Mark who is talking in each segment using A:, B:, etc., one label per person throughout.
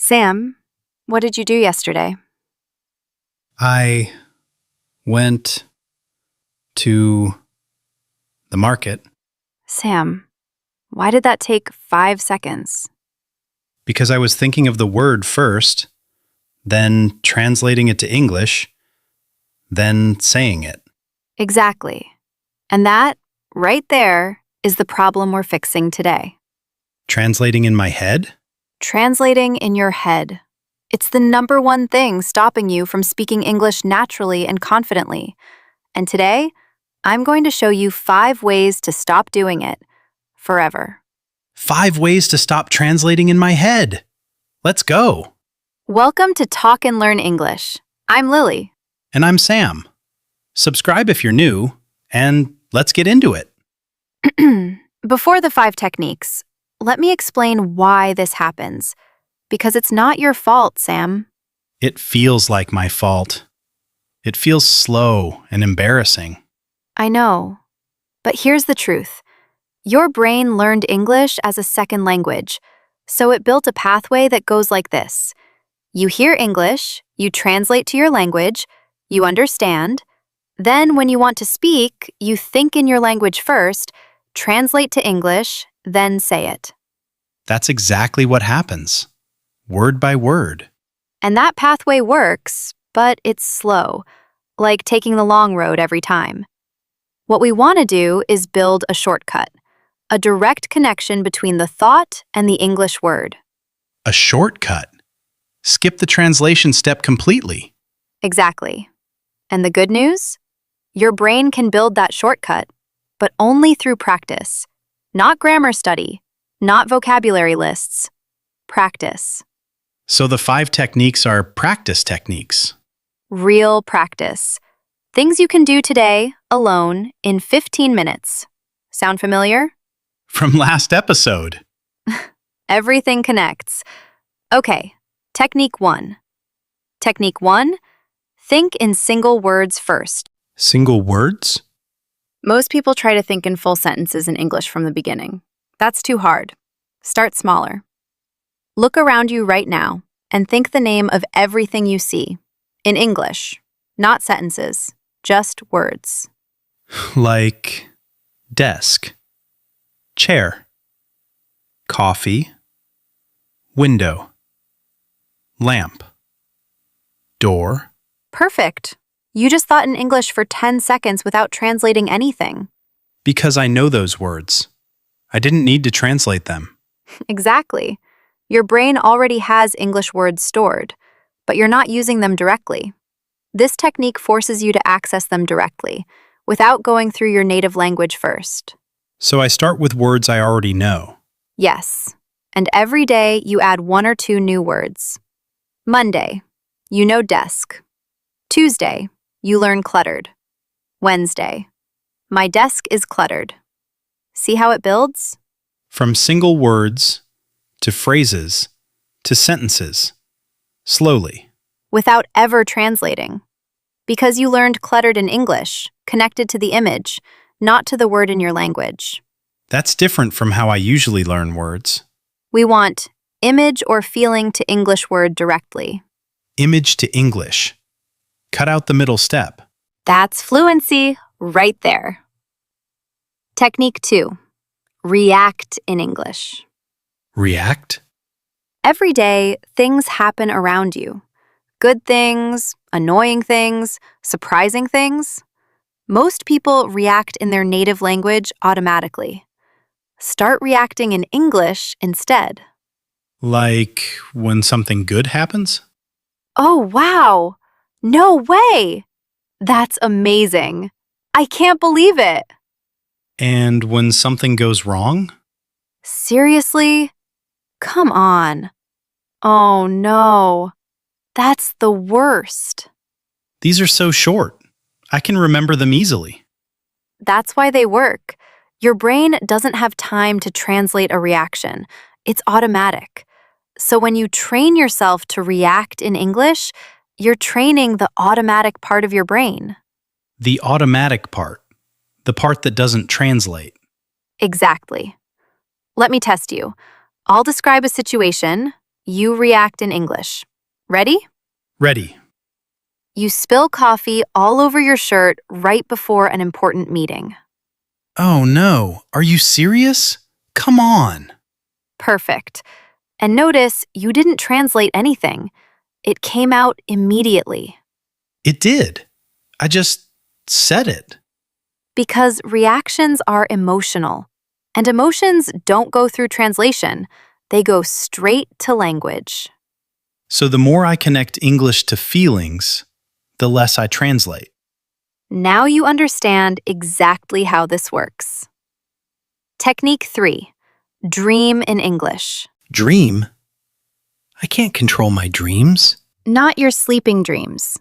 A: Sam, what did you do yesterday?
B: I went to the market
A: Sam, why did that take 5 seconds?
B: because I was thinking of the word first, then translating it to English, then saying it.
A: Exactly. And that, right there, is the problem we're fixing today.
B: Translating in my head?
A: Translating in your head. It's the number one thing stopping you from speaking English naturally and confidently. And today, I'm going to show you 5 ways to stop doing it forever.
B: 5 ways to stop translating in my head. Let's go.
A: Welcome to Talk and Learn English. I'm Lily.
B: And I'm Sam. Subscribe if you're new, and let's get into it.
A: Before the 5 techniques, let me explain why this happens. Because it's not your fault, Sam.
B: It feels like my fault. It feels slow and embarrassing.
A: I know. But here's the truth. Your brain learned English as a second language, so it built a pathway that goes like this. You hear English, you translate to your language, you understand. Then when you want to speak, you think in your language first, translate to English, then say it.
B: That's exactly what happens. Word by word.
A: And that pathway works, but it's slow, like taking the long road every time. What we want to do is build a shortcut, a direct connection between the thought and the English word.
B: A shortcut. Skip the translation step completely.
A: Exactly. And the good news? Your brain can build that shortcut, but only through practice. Not grammar study, not vocabulary lists. Practice.
B: So the 5 techniques are practice techniques.
A: Real practice. Things you can do today, alone, in 15 minutes. Sound familiar?
B: From last episode.
A: Everything connects. Okay, technique 1. Technique 1, think in single words first.
B: Single words?
A: Most people try to think in full sentences in English from the beginning. That's too hard. Start smaller. Look around you right now and think the name of everything you see. In English, not sentences, just words.
B: Like desk, chair, coffee, window, lamp, door.
A: Perfect. You just thought in English for 10 seconds without translating anything.
B: Because I know those words. I didn't need to translate them.
A: Exactly. Your brain already has English words stored, but you're not using them directly. This technique forces you to access them directly, without going through your native language first.
B: So I start with words I already know.
A: Yes. And every day you add 1 or 2 new words. Monday, you know desk. Tuesday, you learn cluttered. Wednesday, my desk is cluttered. See how it builds?
B: From single words to phrases to sentences. Slowly.
A: Without ever translating. Because you learned cluttered in English, connected to the image, not to the word in your language.
B: That's different from how I usually learn words.
A: We want image or feeling to English word directly.
B: Image to English. Cut out the middle step.
A: That's fluency right there. Technique 2. React in English.
B: React?
A: Every day, things happen around you. Good things, annoying things, surprising things. Most people react in their native language automatically. Start reacting in English instead.
B: Like when something good happens?
A: Oh, wow! No way! That's amazing. I can't believe it.
B: And when something goes wrong?
A: Seriously? Come on. Oh, no. That's the worst.
B: These are so short. I can remember them easily.
A: That's why they work. Your brain doesn't have time to translate a reaction. It's automatic. So when you train yourself to react in English, you're training the automatic part of your brain.
B: The automatic part. The part that doesn't translate.
A: Exactly. Let me test you. I'll describe a situation. You react in English. Ready?
B: Ready.
A: You spill coffee all over your shirt right before an important meeting.
B: Oh no, are you serious? Come on.
A: Perfect. And notice you didn't translate anything. It came out immediately.
B: It did. I just said it.
A: Because reactions are emotional. And emotions don't go through translation, they go straight to language.
B: So the more I connect English to feelings, the less I translate.
A: Now you understand exactly how this works. Technique 3. Dream in English.
B: Dream? I can't control my dreams.
A: Not your sleeping dreams.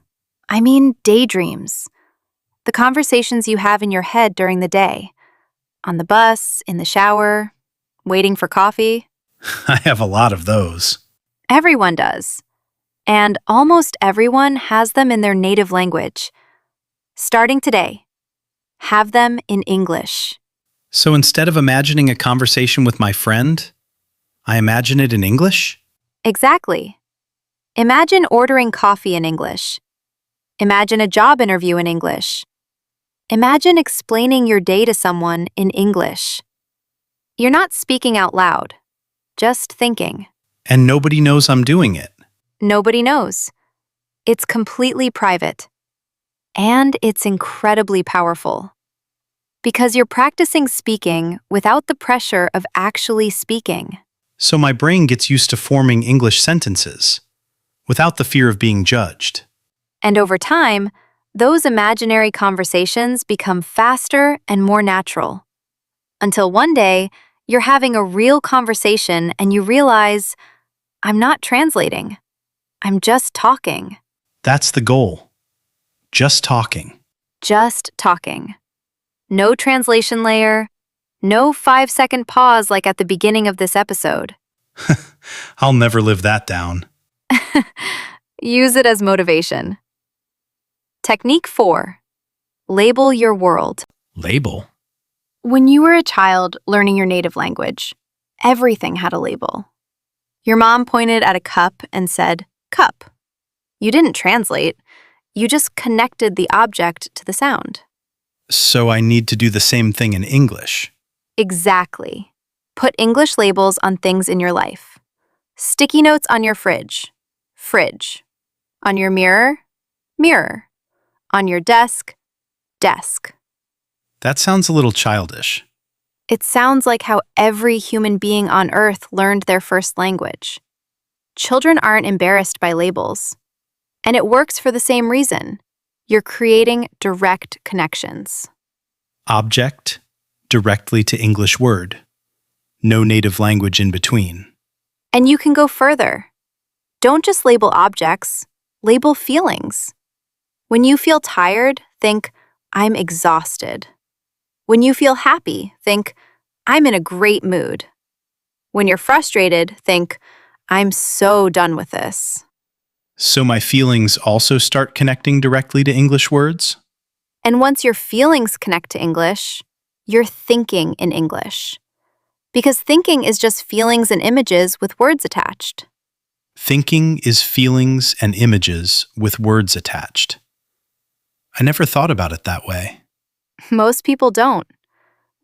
A: I mean daydreams. The conversations you have in your head during the day. On the bus, in the shower, waiting for coffee.
B: I have a lot of those.
A: Everyone does. And almost everyone has them in their native language. Starting today, have them in English.
B: So instead of imagining a conversation with my friend, I imagine it in English?
A: Exactly. Imagine ordering coffee in English. Imagine a job interview in English. Imagine explaining your day to someone in English. You're not speaking out loud, just thinking.
B: And nobody knows I'm doing it.
A: Nobody knows. It's completely private. And it's incredibly powerful. Because you're practicing speaking without the pressure of actually speaking.
B: So my brain gets used to forming English sentences without the fear of being judged.
A: And over time, those imaginary conversations become faster and more natural. Until one day, you're having a real conversation and you realize, I'm not translating. I'm just talking.
B: That's the goal. Just talking.
A: Just talking. No translation layer, no 5-second pause like at the beginning of this episode.
B: I'll never live that down.
A: Use it as motivation. Technique 4. Label your world.
B: Label?
A: When you were a child learning your native language, everything had a label. Your mom pointed at a cup and said, cup. You didn't translate, you just connected the object to the sound.
B: So I need to do the same thing in English.
A: Exactly. Put English labels on things in your life. Sticky notes on your fridge. Fridge. On your mirror. Mirror. On your desk. Desk.
B: That sounds a little childish.
A: It sounds like how every human being on Earth learned their first language. Children aren't embarrassed by labels. And it works for the same reason. You're creating direct connections.
B: Object, directly to English word. No native language in between.
A: And you can go further. Don't just label objects, label feelings. When you feel tired, think, I'm exhausted. When you feel happy, think, I'm in a great mood. When you're frustrated, think, I'm so done with this.
B: So my feelings also start connecting directly to English words?
A: And once your feelings connect to English, you're thinking in English. Because thinking is just feelings and images with words attached.
B: Thinking is feelings and images with words attached. I never thought about it that way.
A: Most people don't.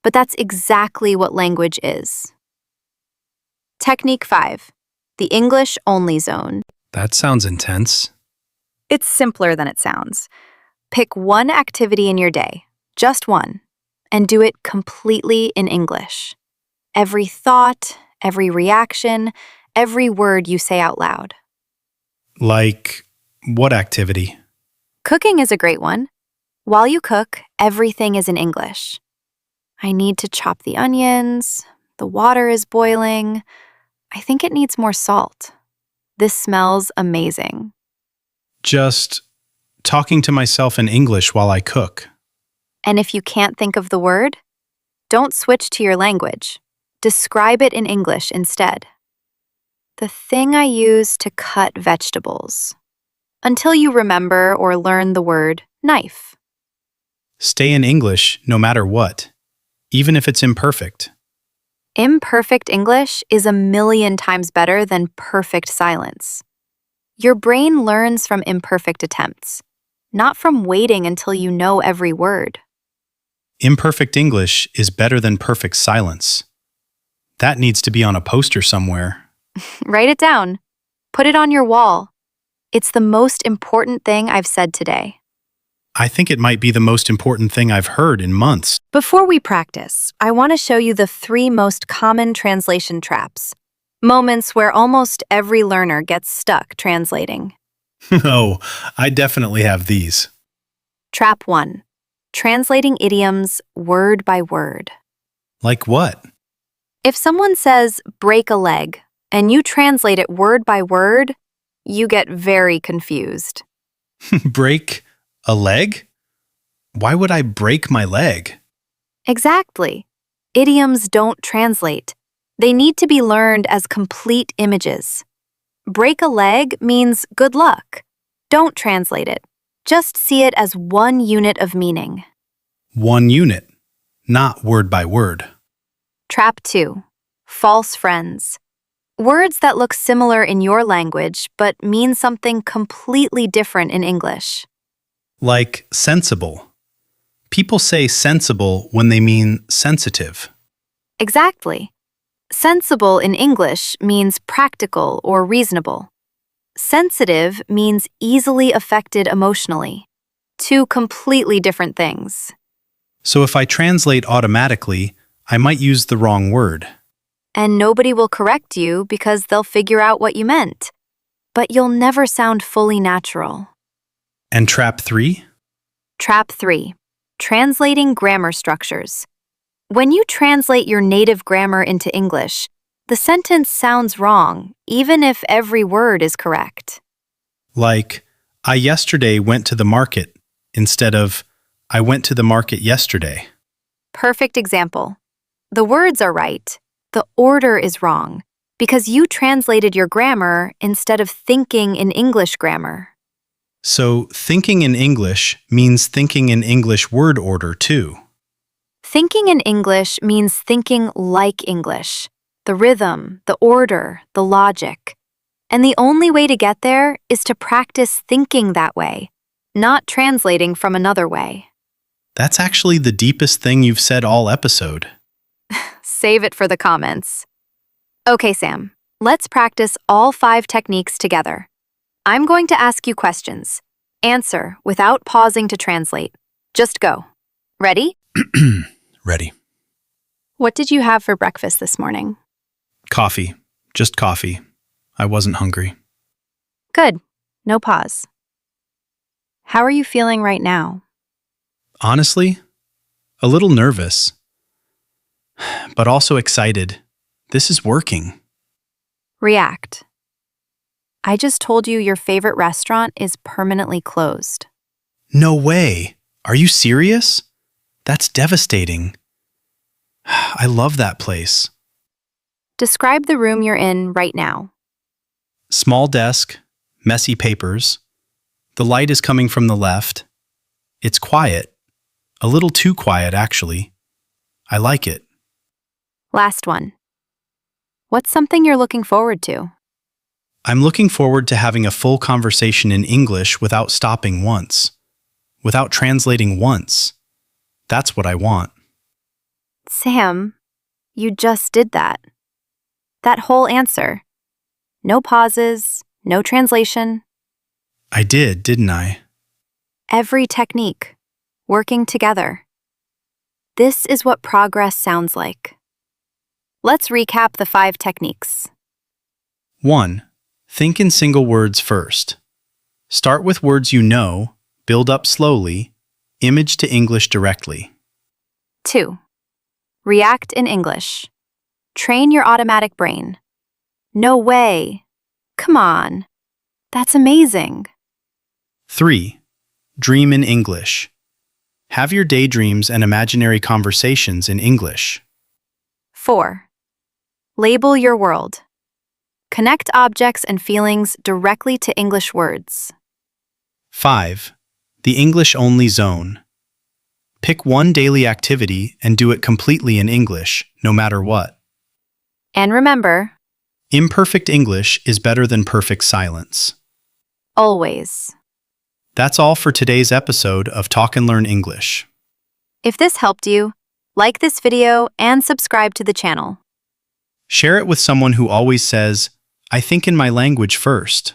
A: But that's exactly what language is. Technique 5. The English-only zone.
B: That sounds intense.
A: It's simpler than it sounds. Pick one activity in your day, just one, and do it completely in English. Every thought, every reaction, every word you say out loud.
B: Like, what activity?
A: Cooking is a great one. While you cook, everything is in English. I need to chop the onions. The water is boiling. I think it needs more salt. This smells amazing.
B: Just talking to myself in English while I cook.
A: And if you can't think of the word, don't switch to your language. Describe it in English instead. The thing I use to cut vegetables. Until you remember or learn the word knife.
B: Stay in English no matter what, even if it's imperfect.
A: Imperfect English is a million times better than perfect silence. Your brain learns from imperfect attempts, not from waiting until you know every word.
B: Imperfect English is better than perfect silence. That needs to be on a poster somewhere.
A: Write it down. Put it on your wall. It's the most important thing I've said today.
B: I think it might be the most important thing I've heard in months.
A: Before we practice, I want to show you the 3 most common translation traps. Moments where almost every learner gets stuck translating.
B: Oh, I definitely have these.
A: Trap 1. Translating idioms word by word.
B: Like what?
A: If someone says break a leg and you translate it word by word, you get very confused.
B: Break a leg? Why would I break my leg?
A: Exactly. Idioms don't translate. They need to be learned as complete images. Break a leg means good luck. Don't translate it. Just see it as one unit of meaning.
B: 1 unit, not word by word.
A: Trap 2. False friends. Words that look similar in your language but mean something completely different in English.
B: Like sensible. People say sensible when they mean sensitive.
A: Exactly. Sensible in English means practical or reasonable. Sensitive means easily affected emotionally. 2 completely different things.
B: So if I translate automatically, I might use the wrong word.
A: And nobody will correct you because they'll figure out what you meant. But you'll never sound fully natural.
B: And trap 3?
A: Trap 3. Translating grammar structures. When you translate your native grammar into English, the sentence sounds wrong, even if every word is correct.
B: Like, I yesterday went to the market instead of I went to the market yesterday.
A: Perfect example. The words are right. The order is wrong because you translated your grammar instead of thinking in English grammar.
B: So thinking in English means thinking in English word order too.
A: Thinking in English means thinking like English. The rhythm, the order, the logic. And the only way to get there is to practice thinking that way, not translating from another way.
B: That's actually the deepest thing you've said all episode.
A: Save it for the comments. Okay, Sam, let's practice all 5 techniques together. I'm going to ask you questions. Answer without pausing to translate. Just go. Ready?
B: Ready.
A: What did you have for breakfast this morning?
B: Coffee. Just coffee. I wasn't hungry.
A: Good. No pause. How are you feeling right now?
B: Honestly, a little nervous, but also excited. This is working.
A: React. I just told you your favorite restaurant is permanently closed.
B: No way. Are you serious? That's devastating. I love that place.
A: Describe the room you're in right now.
B: Small desk, messy papers. The light is coming from the left. It's quiet. A little too quiet, actually. I like it.
A: Last one. What's something you're looking forward to?
B: I'm looking forward to having a full conversation in English without stopping once, without translating once. That's what I want.
A: Sam, you just did that. That whole answer. No pauses, no translation.
B: I did, didn't I?
A: Every technique. Working together. This is what progress sounds like. Let's recap the 5 techniques.
B: 1. Think in single words first. Start with words you know, build up slowly, image to English directly.
A: 2. React in English. Train your automatic brain. No way. Come on. That's amazing.
B: 3. Dream in English. Have your daydreams and imaginary conversations in English.
A: 4. Label your world. Connect objects and feelings directly to English words.
B: 5. The English-only zone. Pick one daily activity and do it completely in English, no matter what.
A: And remember,
B: Imperfect English is better than perfect silence.
A: always.
B: That's all for today's episode of Talk and Learn English.
A: If this helped you, like this video and subscribe to the channel.
B: Share it with someone who always says, I think in my language first.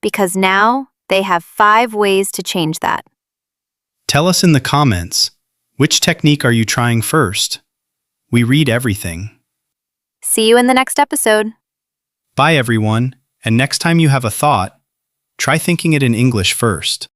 A: Because now they have 5 ways to change that.
B: Tell us in the comments, which technique are you trying first? We read everything.
A: See you in the next episode.
B: Bye everyone, and next time you have a thought, try thinking it in English first.